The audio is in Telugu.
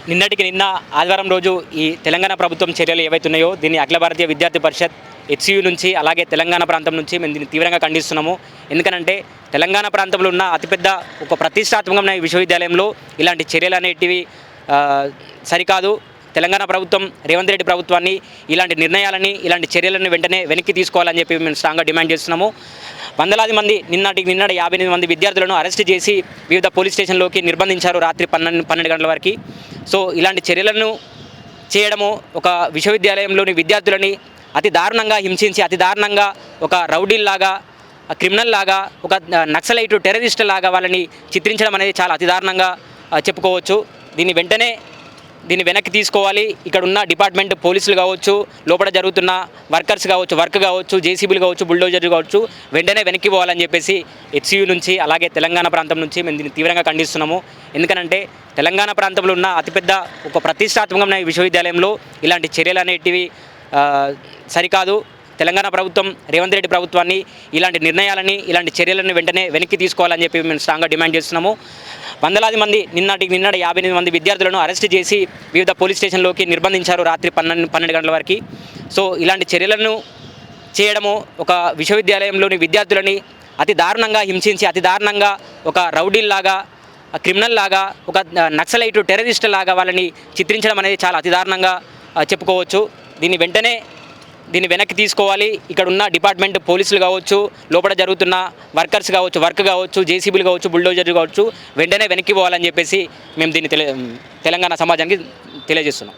నిన్నటికి నిన్న ఆదివారం రోజు ఈ తెలంగాణ ప్రభుత్వం చర్యలు ఏవైతున్నాయో దీన్ని అఖిల భారతీయ విద్యార్థి పరిషత్ హెచ్సియు నుంచి అలాగే తెలంగాణ ప్రాంతం నుంచి మేము దీన్ని తీవ్రంగా ఖండిస్తున్నాము. ఎందుకనంటే తెలంగాణ ప్రాంతంలో ఉన్న అతిపెద్ద ఒక ప్రతిష్టాత్మకమైన విశ్వవిద్యాలయంలో ఇలాంటి చర్యలు అనేటివి సరికాదు. తెలంగాణ ప్రభుత్వం రేవంత్ రెడ్డి ప్రభుత్వాన్ని ఇలాంటి నిర్ణయాలని ఇలాంటి చర్యలను వెంటనే వెనక్కి తీసుకోవాలని చెప్పి మేము స్ట్రాంగ్గా డిమాండ్ చేస్తున్నాము. వందలాది మంది నిన్న 58 మంది విద్యార్థులను అరెస్ట్ చేసి వివిధ పోలీస్ స్టేషన్లోకి నిర్బంధించారు రాత్రి 12 గంటల వరకు. సో ఇలాంటి చర్యలను చేయడము ఒక విశ్వవిద్యాలయంలోని విద్యార్థులని అతి దారుణంగా హింసించి అతి దారుణంగా ఒక రౌడీల్లాగా క్రిమినల్ లాగా ఒక నక్సలైటు టెర్రరిస్ట్ లాగా వాళ్ళని చిత్రించడం అనేది చాలా అతి దారుణంగా చెప్పుకోవచ్చు. దీన్ని వెనక్కి తీసుకోవాలి. ఇక్కడ ఉన్న డిపార్ట్మెంట్ పోలీసులు కావచ్చు, లోపల జరుగుతున్న వర్కర్స్ కావచ్చు, వర్క్ కావచ్చు, జేసీబీలు కావచ్చు, బుల్డోజర్లు కావచ్చు, వెంటనే వెనక్కి పోవాలని చెప్పేసి హెచ్సియు నుంచి అలాగే తెలంగాణ ప్రాంతం నుంచి మేము దీన్ని తీవ్రంగా ఖండిస్తున్నాము. ఎందుకనంటే తెలంగాణ ప్రాంతంలో ఉన్న అతిపెద్ద ఒక ప్రతిష్టాత్మకమైన విశ్వవిద్యాలయంలో ఇలాంటి చర్యలు అనేటివి సరికాదు. తెలంగాణ ప్రభుత్వం రేవంత్ రెడ్డి ప్రభుత్వాన్ని ఇలాంటి నిర్ణయాలని ఇలాంటి చర్యలను వెంటనే వెనక్కి తీసుకోవాలని చెప్పి మేము స్ట్రాంగ్గా డిమాండ్ చేస్తున్నాము. వందలాది మంది నిన్న 58 మంది విద్యార్థులను అరెస్ట్ చేసి వివిధ పోలీస్ స్టేషన్లోకి నిర్బంధించారు రాత్రి 12 గంటల వరకు. సో ఇలాంటి చర్యలను చేయడము ఒక విశ్వవిద్యాలయంలోని విద్యార్థులని అతి దారుణంగా హింసించి అతి దారుణంగా ఒక రౌడీల్లాగా క్రిమినల్ లాగా ఒక నక్సలైటు టెర్రరిస్ట్ లాగా వాళ్ళని చిత్రించడం అనేది చాలా అతి దారుణంగా చెప్పుకోవచ్చు. దీన్ని వెనక్కి తీసుకోవాలి. ఇక్కడ ఉన్న డిపార్ట్మెంట్ పోలీసులు కావచ్చు, లోపల జరుగుతున్న వర్కర్స్ కావచ్చు, వర్క్ కావచ్చు, జేసీబీలు కావచ్చు, బుల్డోజర్లు కావచ్చు, వెంటనే వెనక్కి పోవాలని చెప్పేసి మేము దీన్ని తెలంగాణ సమాజానికి తెలియజేస్తున్నాం.